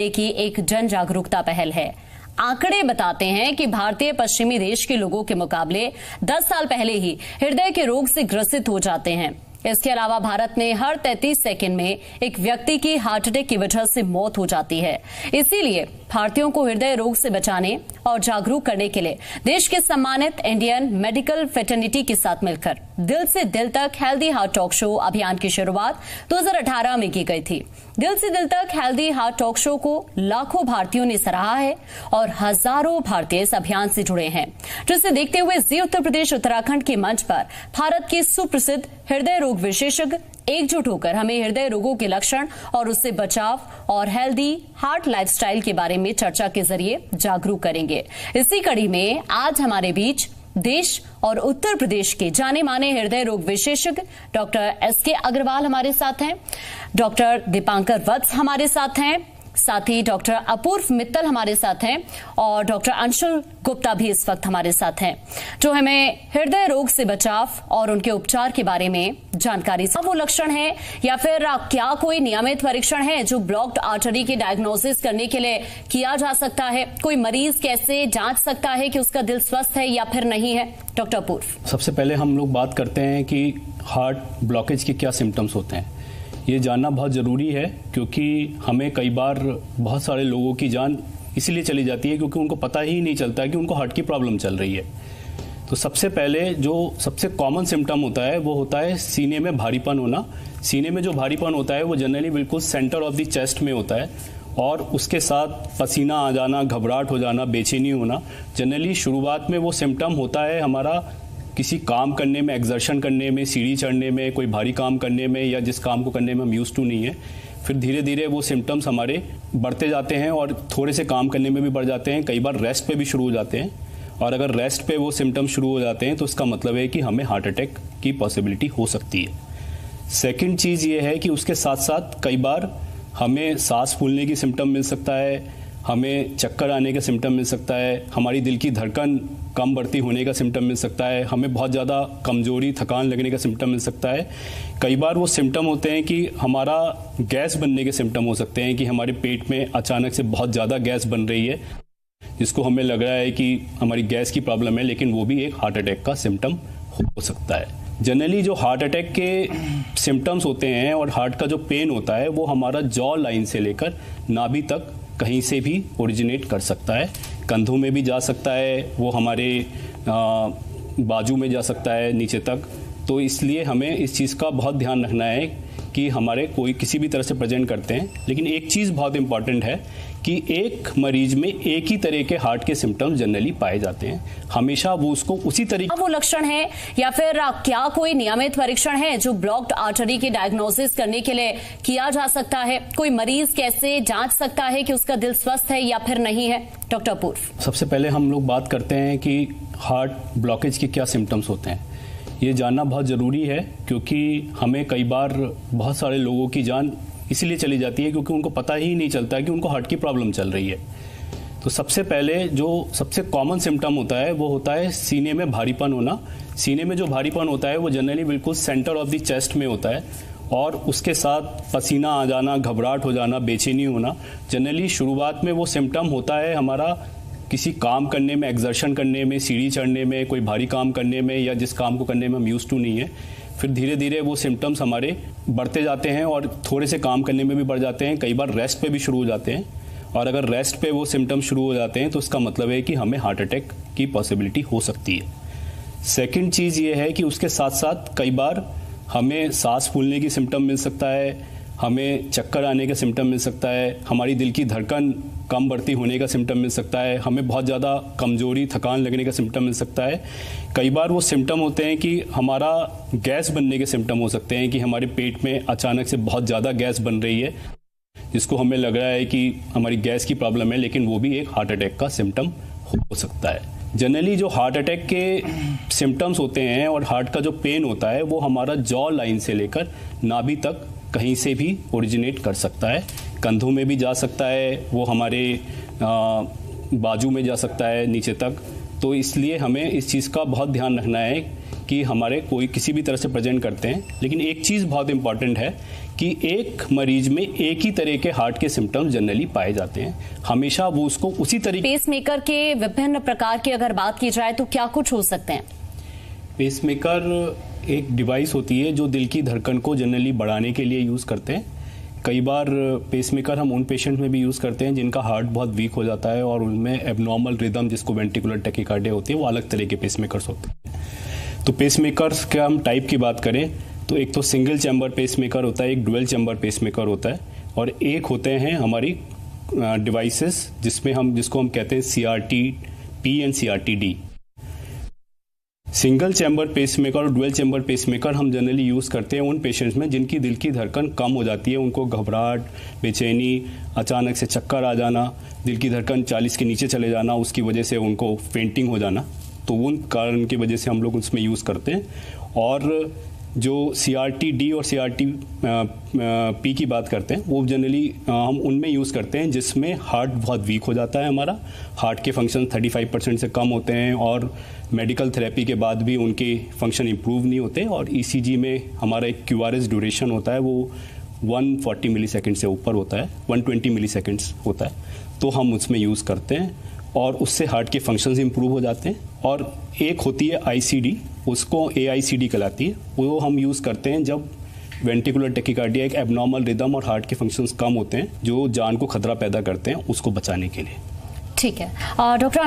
की एक जन जागरूकता पहल है। आंकड़े बताते हैं कि भारतीय पश्चिमी देश के लोगों के मुकाबले 10 साल पहले ही हृदय के रोग से ग्रसित हो जाते हैं। इसके अलावा भारत में हर 33 सेकंड में एक व्यक्ति की हार्ट अटैक की वजह से मौत हो जाती है। इसीलिए भारतीयों को हृदय रोग से बचाने और जागरूक करने के लिए देश के सम्मानित इंडियन मेडिकल फ्रेटर्निटी के साथ मिलकर दिल से दिल तक हेल्दी हार्ट टॉक शो अभियान की शुरुआत 2018 में की गई थी। दिल से दिल तक हेल्दी हार्ट टॉक शो को लाखों भारतीयों ने सराहा है और हजारों भारतीय इस अभियान से जुड़े हैं, जिसे देखते हुए जी उत्तर प्रदेश उत्तराखंड के मंच पर भारत के सुप्रसिद्ध हृदय रोग विशेषज्ञ एकजुट होकर हमें हृदय रोगों के लक्षण और उससे बचाव और हेल्दी हार्ट लाइफस्टाइल के बारे में चर्चा के जरिए जागरूक करेंगे। इसी कड़ी में आज हमारे बीच देश और उत्तर प्रदेश के जाने माने हृदय रोग विशेषज्ञ डॉक्टर एसके अग्रवाल हमारे साथ हैं, डॉक्टर दीपांकर वत्स हमारे साथ हैं, साथ ही डॉक्टर अपूर्व मित्तल हमारे साथ हैं और डॉक्टर अंशुल गुप्ता भी इस वक्त हमारे साथ हैं, जो हमें हृदय रोग से बचाव और उनके उपचार के बारे में जानकारी। वो लक्षण है या फिर क्या कोई नियमित परीक्षण है जो ब्लॉक्ड आर्टरी की डायग्नोसिस करने के लिए किया जा सकता है? कोई मरीज कैसे जांच सकता है कि उसका दिल स्वस्थ है या फिर नहीं है? डॉक्टर अपूर्व, सबसे पहले हम लोग बात करते हैं कि हार्ट ब्लॉकेज के क्या सिम्टम्स होते हैं। ये जानना बहुत ज़रूरी है क्योंकि हमें कई बार बहुत सारे लोगों की जान इसीलिए चली जाती है क्योंकि उनको पता ही नहीं चलता कि उनको हार्ट की प्रॉब्लम चल रही है। तो सबसे पहले जो सबसे कॉमन सिम्टम होता है वो होता है सीने में भारीपन होना। सीने में जो भारीपन होता है वो जनरली बिल्कुल सेंटर ऑफ द चेस्ट में होता है और उसके साथ पसीना आ जाना, घबराहट हो जाना, बेचैनी होना। जनरली शुरुआत में वो सिम्टम होता है हमारा किसी काम करने में, एक्सर्शन करने में, सीढ़ी चढ़ने में, कोई भारी काम करने में या जिस काम को करने में हम यूज्ड टू नहीं है। फिर धीरे धीरे वो सिम्टम्स हमारे बढ़ते जाते हैं और थोड़े से काम करने में भी बढ़ जाते हैं। कई बार रेस्ट पे भी शुरू हो जाते हैं और अगर रेस्ट पे वो सिम्टम्स शुरू हो जाते हैं तो इसका मतलब है कि हमें हार्ट अटैक की पॉसिबिलिटी हो सकती है। सेकेंड चीज़ ये है कि उसके साथ साथ कई बार हमें सांस फूलने की सिम्टम मिल सकता है, हमें चक्कर आने का सिम्टम मिल सकता है, हमारी दिल की धड़कन कम बढ़ती होने का सिम्टम मिल सकता है, हमें बहुत ज़्यादा कमजोरी, थकान लगने का सिम्टम मिल सकता है। कई बार वो सिम्टम होते हैं कि हमारा गैस बनने के सिम्टम हो सकते हैं कि हमारे पेट में अचानक से बहुत ज़्यादा गैस बन रही है, जिसको हमें लग रहा है कि हमारी गैस की प्रॉब्लम है, लेकिन वो भी एक हार्ट अटैक का सिम्टम हो सकता है। जनरली जो हार्ट अटैक के सिम्टम्स होते हैं और हार्ट का जो पेन होता है वो हमारा जॉ लाइन से लेकर नाभि तक कहीं से भी ओरिजिनेट कर सकता है। कंधों में भी जा सकता है, वो हमारे बाजू में जा सकता है नीचे तक। तो इसलिए हमें इस चीज़ का बहुत ध्यान रखना है कि हमारे कोई किसी भी तरह से प्रेजेंट करते हैं, लेकिन एक चीज़ बहुत इंपॉर्टेंट है कि एक मरीज में एक ही तरह के हार्ट के सिम्टम्स जनरली पाए जाते हैं। हमेशा वो उसको उसी तरीके वो लक्षण है या फिर क्या कोई नियमित परीक्षण है जो ब्लॉक्ड आर्टरी की डायग्नोसिस करने के लिए किया जा सकता है? कोई मरीज कैसे जांच सकता है कि उसका दिल स्वस्थ है या फिर नहीं है? डॉक्टर अपूर्व, सबसे पहले हम लोग बात करते हैं कि हार्ट ब्लॉकेज के क्या सिम्टम्स होते हैं। ये जानना बहुत ज़रूरी है क्योंकि हमें कई बार बहुत सारे लोगों की जान इसीलिए चली जाती है क्योंकि उनको पता ही नहीं चलता कि उनको हार्ट की प्रॉब्लम चल रही है। तो सबसे पहले जो सबसे कॉमन सिम्टम होता है वो होता है सीने में भारीपन होना। सीने में जो भारीपन होता है वो जनरली बिल्कुल सेंटर ऑफ द चेस्ट में होता है और उसके साथ पसीना आ जाना, घबराहट हो जाना, बेचैनी होना। जनरली शुरुआत में वो सिम्टम होता है हमारा किसी काम करने में, एक्सर्शन करने में, सीढ़ी चढ़ने में, कोई भारी काम करने में या जिस काम को करने में हम यूज्ड टू नहीं है। फिर धीरे धीरे वो सिम्टम्स हमारे बढ़ते जाते हैं और थोड़े से काम करने में भी बढ़ जाते हैं। कई बार रेस्ट पे भी शुरू हो जाते हैं और अगर रेस्ट पे वो सिम्टम्स शुरू हो जाते हैं तो इसका मतलब है कि हमें हार्ट अटैक की पॉसिबिलिटी हो सकती है। सेकेंड चीज़ ये है कि उसके साथ साथ कई बार हमें सांस फूलने की सिम्टम मिल सकता है, हमें चक्कर आने का सिम्टम मिल सकता है, हमारी दिल की धड़कन कम बढ़ती होने का सिम्टम मिल सकता है, हमें बहुत ज़्यादा कमजोरी, थकान लगने का सिम्टम मिल सकता है। कई बार वो सिम्टम होते हैं कि हमारा गैस बनने के सिम्टम हो सकते हैं कि हमारे पेट में अचानक से बहुत ज़्यादा गैस बन रही है, जिसको हमें लग रहा है कि हमारी गैस की प्रॉब्लम है, लेकिन वो भी एक हार्ट अटैक का सिम्टम हो सकता है। जनरली जो हार्ट अटैक के सिम्टम्स होते हैं और हार्ट का जो पेन होता है वो हमारा जॉ लाइन से लेकर नाभि तक कहीं से भी ओरिजिनेट कर सकता है। कंधों में भी जा सकता है, वो हमारे बाजू में जा सकता है नीचे तक। तो इसलिए हमें इस चीज़ का बहुत ध्यान रखना है कि हमारे कोई किसी भी तरह से प्रेजेंट करते हैं, लेकिन एक चीज़ बहुत इंपॉर्टेंट है कि एक मरीज में एक ही तरह के हार्ट के सिम्टम्स जनरली पाए जाते हैं, हमेशा वो उसको उसी तरीके। पेसमेकर के विभिन्न प्रकार की अगर बात की जाए तो क्या कुछ हो सकते हैं? पेसमेकर एक डिवाइस होती है जो दिल की धड़कन को जनरली बढ़ाने के लिए यूज़ करते हैं। कई बार पेसमेकर हम उन पेशेंट में भी यूज़ करते हैं जिनका हार्ट बहुत वीक हो जाता है और उनमें एबनॉर्मल रिदम, जिसको वेंट्रिकुलर टैकीकार्डिया होती है, वो अलग तरह के पेसमेकर्स होते हैं। तो पेसमेकर्स के हम टाइप की बात करें तो एक तो सिंगल चैम्बर पेसमेकर होता है, एक डुअल चैम्बर पेसमेकर होता है, और एक होते हैं हमारी डिवाइसेस जिसको हम कहते हैं CRT-P and CRT-D। Single chamber pacemaker और डुअल चैम्बर पेसमेकर हम जनरली यूज़ करते हैं उन पेशेंट्स में जिनकी दिल की धड़कन कम हो जाती है, उनको घबराहट, बेचैनी, अचानक से चक्कर आ जाना, दिल की धड़कन 40 के नीचे चले जाना, उसकी वजह से उनको फेंटिंग हो जाना, तो उन कारण की वजह से हम लोग उसमें यूज़ करते हैं। और जो CRT-D और CRT-P की बात करते हैं वो जनरली हम उनमें यूज़ करते हैं जिसमें हार्ट बहुत वीक हो जाता है, हमारा हार्ट के फंक्शन 35% से कम होते हैं और मेडिकल थेरेपी के बाद भी उनके फंक्शन इम्प्रूव नहीं होते, और ECG में हमारा एक QRS ड्यूरेशन होता है वो 140 मिलीसेकंड से ऊपर होता है, 120 मिलीसेकंड्स होता है, तो हम उसमें यूज़ करते हैं और उससे हार्ट के फंक्शंस इंप्रूव हो जाते हैं। और एक होती है ICD, उसको AICD कहलाती है, वो हम यूज़ करते हैं जब वेंट्रिकुलर टैकीकार्डिया, एक एबनॉर्मल रिदम और हार्ट के फंक्शंस कम होते हैं जो जान को खतरा पैदा करते हैं, उसको बचाने के लिए। ठीक है डॉक्टर।